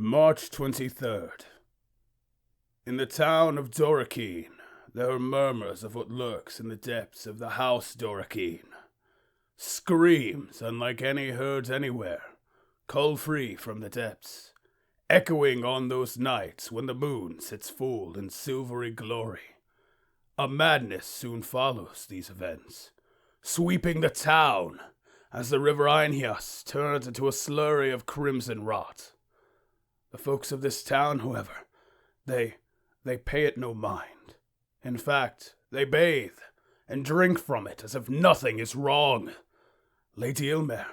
March 23rd. In the town of Doraquen, there are murmurs of what lurks in the depths of the house Doraquen. Screams unlike any heard anywhere, call free from the depths, echoing on those nights when the moon sits full in silvery glory. A madness soon follows these events, sweeping the town as the River Enheas turns into a slurry of crimson rot. The folks of this town, however, they pay it no mind. In fact, they bathe and drink from it as if nothing is wrong. Lady Ilmer,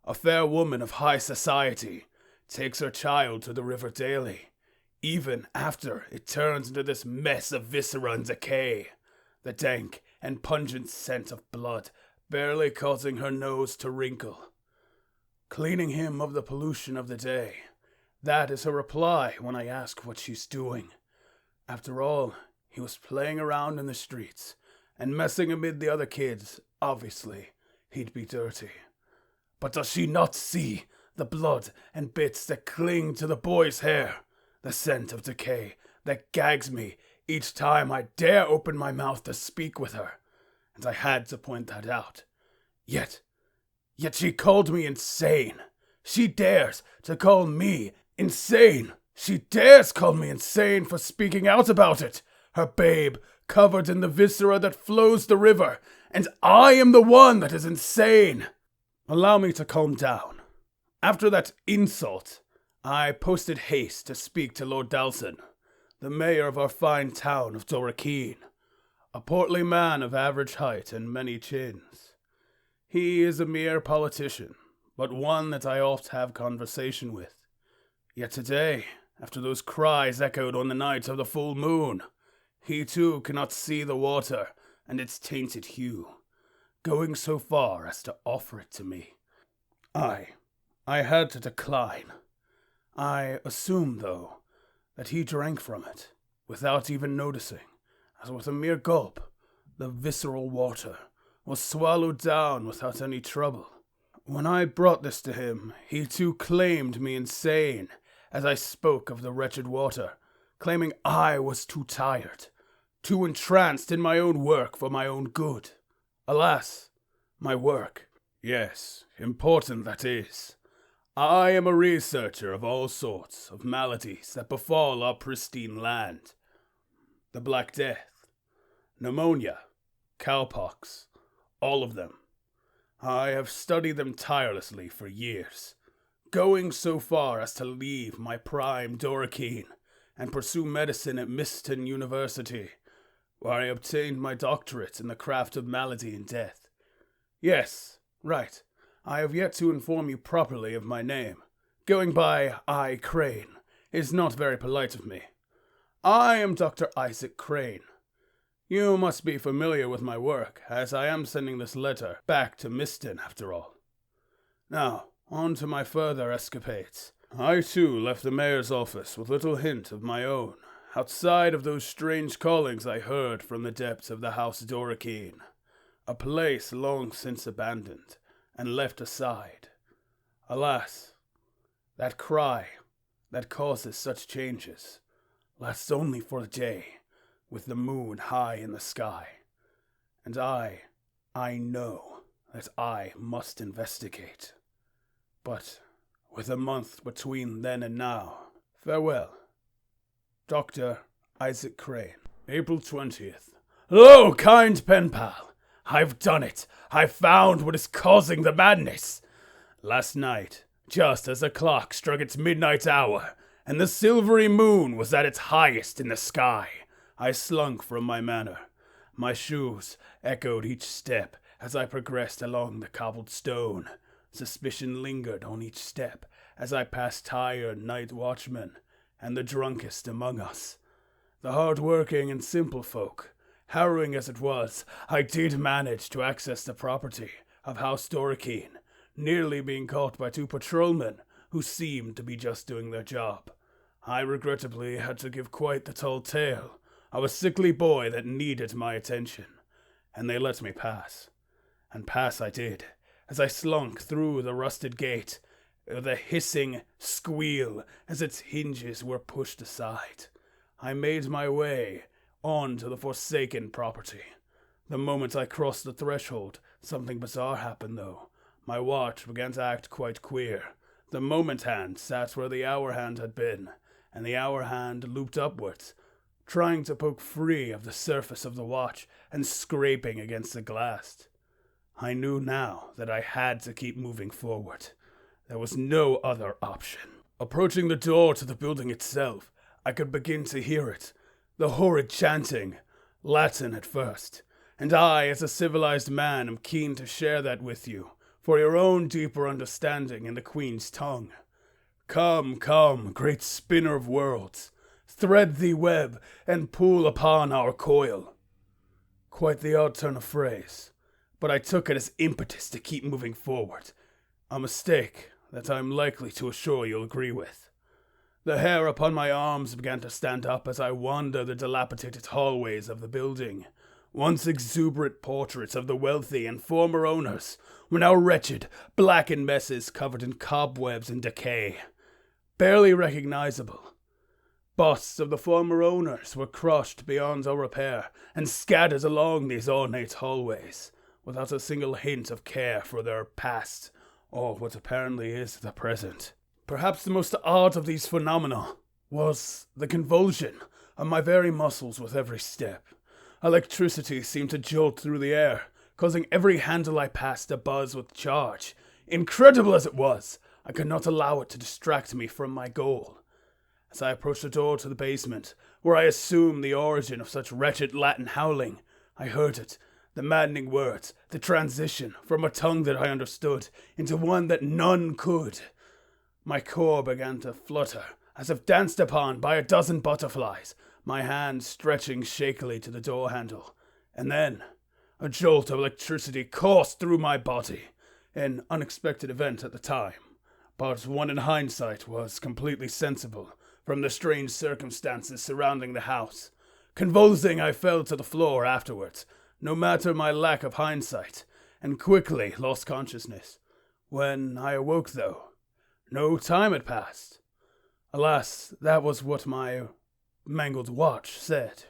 a fair woman of high society, takes her child to the river daily, even after it turns into this mess of viscera and decay, the dank and pungent scent of blood barely causing her nose to wrinkle. Cleaning him of the pollution of the day, that is her reply when I ask what she's doing. After all, he was playing around in the streets and messing amid the other kids. Obviously, he'd be dirty. But does she not see the blood and bits that cling to the boy's hair? The scent of decay that gags me each time I dare open my mouth to speak with her. And I had to point that out. Yet she called me insane. She dares to call me insane. She dares call me insane for speaking out about it. Her babe covered in the viscera that flows the river, and I am the one that is insane. Allow me to calm down. After that insult, I posted haste to speak to Lord Dalson, the mayor of our fine town of Doraquen, a portly man of average height and many chins. He is a mere politician, but one that I oft have conversation with. Yet today, after those cries echoed on the night of the full moon, he too cannot see the water and its tainted hue, going so far as to offer it to me. I had to decline. I assumed, though, that he drank from it, without even noticing, as with a mere gulp, the visceral water was swallowed down without any trouble. When I brought this to him, he too claimed me insane, as I spoke of the wretched water, claiming I was too tired, too entranced in my own work for my own good. Alas, my work. Yes, important that is. I am a researcher of all sorts of maladies that befall our pristine land. The Black Death, pneumonia, cowpox, all of them. I have studied them tirelessly for years, going so far as to leave my prime Doraquen and pursue medicine at Miston University, where I obtained my doctorate in the craft of malady and death. Yes, right, I have yet to inform you properly of my name. Going by I. Crane is not very polite of me. I am Dr. Isaac Crane. You must be familiar with my work, as I am sending this letter back to Miston after all. Now, on to my further escapades. I too left the mayor's office with little hint of my own, outside of those strange callings I heard from the depths of the house Doraquen, a place long since abandoned and left aside. Alas, that cry that causes such changes lasts only for a day, with the moon high in the sky. And I know that I must investigate. But with a month between then and now, farewell. Dr. Isaac Crane. April 20th. Lo, kind penpal! I've done it! I've found what is causing the madness! Last night, just as the clock struck its midnight hour, and the silvery moon was at its highest in the sky, I slunk from my manor. My shoes echoed each step as I progressed along the cobbled stone. Suspicion lingered on each step as I passed tired night watchmen and the drunkest among us. The hard-working and simple folk. Harrowing as it was, I did manage to access the property of House Doraquen, nearly being caught by two patrolmen who seemed to be just doing their job. I regrettably had to give quite the tall tale of a sickly boy that needed my attention, and they let me pass. And pass I did, as I slunk through the rusted gate with a hissing squeal as its hinges were pushed aside. I made my way on to the forsaken property. The moment I crossed the threshold, something bizarre happened though. My watch began to act quite queer. The moment hand sat where the hour hand had been, and the hour hand looped upwards, trying to poke free of the surface of the watch and scraping against the glass. I knew now that I had to keep moving forward. There was no other option. Approaching the door to the building itself, I could begin to hear it. The horrid chanting, Latin at first, and I, as a civilized man, am keen to share that with you, for your own deeper understanding in the Queen's tongue. Come, come, great spinner of worlds, thread thee web, and pull upon our coil. Quite the odd turn of phrase, but I took it as impetus to keep moving forward. A mistake that I'm likely to assure you'll agree with. The hair upon my arms began to stand up as I wandered the dilapidated hallways of the building. Once exuberant portraits of the wealthy and former owners were now wretched, blackened messes covered in cobwebs and decay. Barely recognizable. Busts of the former owners were crushed beyond all repair and scattered along these ornate hallways, without a single hint of care for their past, or what apparently is the present. Perhaps the most odd of these phenomena was the convulsion of my very muscles with every step. Electricity seemed to jolt through the air, causing every handle I passed to buzz with charge. Incredible as it was, I could not allow it to distract me from my goal. As I approached the door to the basement, where I assumed the origin of such wretched Latin howling, I heard it, the maddening words, the transition from a tongue that I understood into one that none could. My core began to flutter, as if danced upon by a dozen butterflies, my hand stretching shakily to the door handle. And then, a jolt of electricity coursed through my body, an unexpected event at the time, but one in hindsight was completely sensible from the strange circumstances surrounding the house. Convulsing, I fell to the floor afterwards, no matter my lack of hindsight, and quickly lost consciousness. When I awoke, though, no time had passed. Alas, that was what my mangled watch said.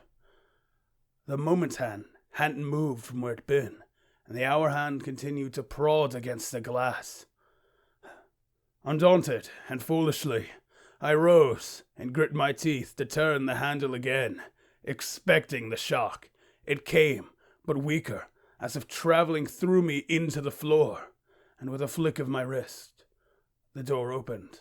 The moment hand hadn't moved from where it'd been, and the hour hand continued to prod against the glass. Undaunted and foolishly, I rose and grit my teeth to turn the handle again, expecting the shock. It came, but weaker, as if traveling through me into the floor, and with a flick of my wrist, the door opened.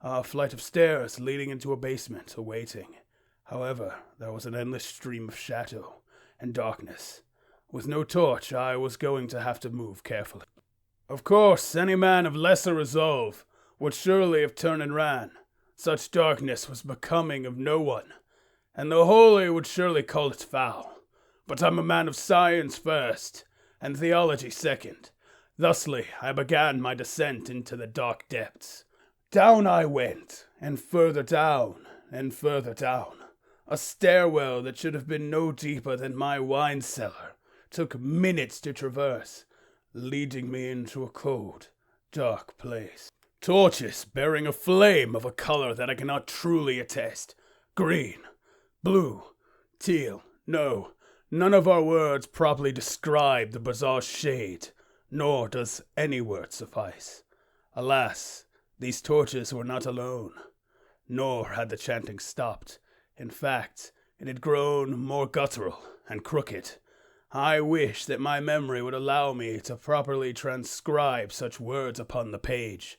A flight of stairs leading into a basement awaiting. However, there was an endless stream of shadow and darkness. With no torch, I was going to have to move carefully. Of course, any man of lesser resolve would surely have turned and ran. Such darkness was becoming of no one, and the holy would surely call it foul. But I'm a man of science first, and theology second. Thusly, I began my descent into the dark depths. Down I went, and further down, and further down. A stairwell that should have been no deeper than my wine cellar took minutes to traverse, leading me into a cold, dark place. Torches bearing a flame of a color that I cannot truly attest. Green, blue, teal, no, none of our words properly describe the bizarre shade, nor does any word suffice. Alas, these torches were not alone, nor had the chanting stopped. In fact, it had grown more guttural and crooked. I wish that my memory would allow me to properly transcribe such words upon the page.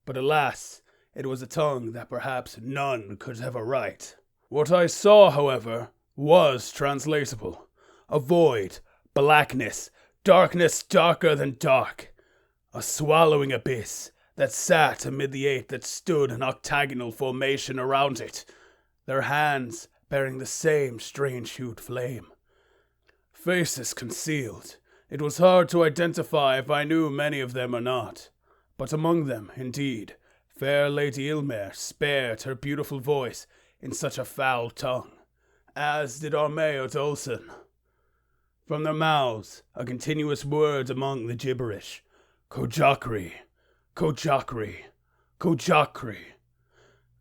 But alas, it was a tongue that perhaps none could ever write. What I saw, however, was translatable. A void, blackness, darkness darker than dark. A swallowing abyss that sat amid the eight that stood in octagonal formation around it, their hands bearing the same strange-hued flame. Faces concealed. It was hard to identify if I knew many of them or not. But among them, indeed, fair Lady Ilmer spared her beautiful voice in such a foul tongue, as did our Mayor Dolson. From their mouths, a continuous word among the gibberish. Kujocree, Kujocree, Kujocree.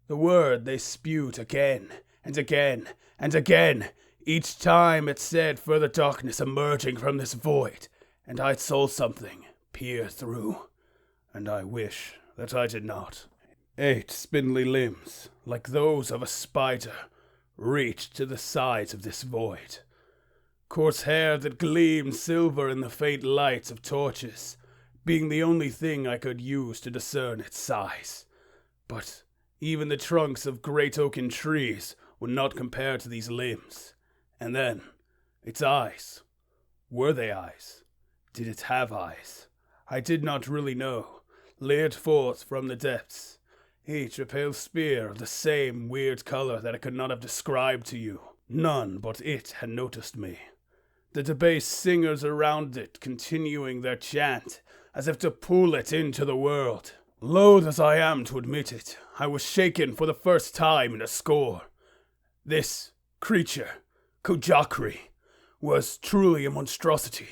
The word they spewed again and again and again. Each time it said further darkness emerging from this void, and I saw something peer through, and I wish that I did not. 8 spindly limbs, like those of a spider, reached to the sides of this void. Coarse hair that gleamed silver in the faint lights of torches, being the only thing I could use to discern its size. But even the trunks of great oaken trees would not compare to these limbs. And then, its eyes. Were they eyes? Did it have eyes? I did not really know. Leered forth from the depths, each a pale spear of the same weird color that I could not have described to you. None but it had noticed me. The debased singers around it continuing their chant, as if to pull it into the world. Loath as I am to admit it, I was shaken for the first time in a score. This creature, Kujocree, was truly a monstrosity,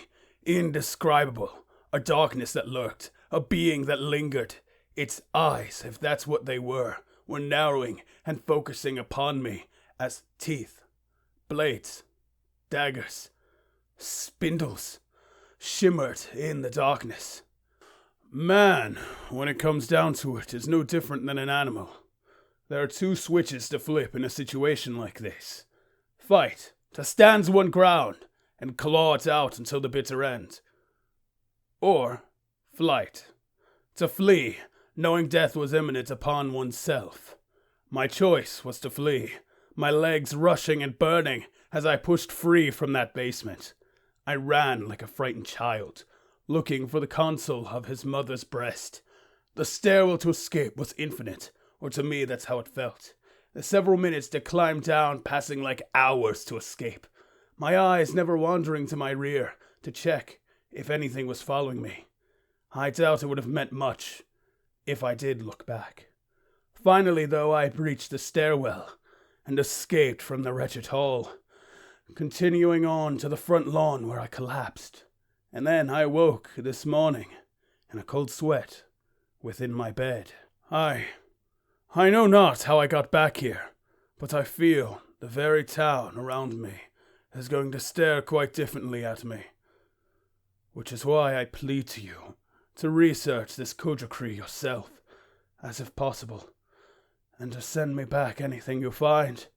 indescribable, a darkness that lurked, a being that lingered. Its eyes, if that's what they were narrowing and focusing upon me as teeth, blades, daggers, spindles, shimmered in the darkness. Man, when it comes down to it, is no different than an animal. There are 2 switches to flip in a situation like this. Fight, to stand one ground, and claw it out until the bitter end. Or flight, to flee, knowing death was imminent upon oneself. My choice was to flee, my legs rushing and burning as I pushed free from that basement. I ran like a frightened child, looking for the console of his mother's breast. The stairwell to escape was infinite, or to me that's how it felt. The several minutes to climb down passing like hours to escape. My eyes never wandering to my rear to check if anything was following me. I doubt it would have meant much if I did look back. Finally, though, I breached the stairwell and escaped from the wretched hall, continuing on to the front lawn where I collapsed. And then I woke this morning in a cold sweat within my bed. I know not how I got back here, but I feel the very town around me is going to stare quite differently at me. Which is why I plead to you to research this Kujocree yourself, as if possible, and to send me back anything you find.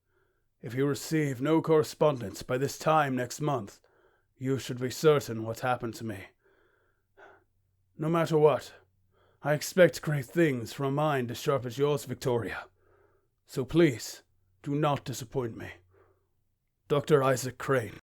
If you receive no correspondence by this time next month, you should be certain what happened to me. No matter what, I expect great things from a mind as sharp as yours, Victoria. So please, do not disappoint me. Dr. Isaac Crane.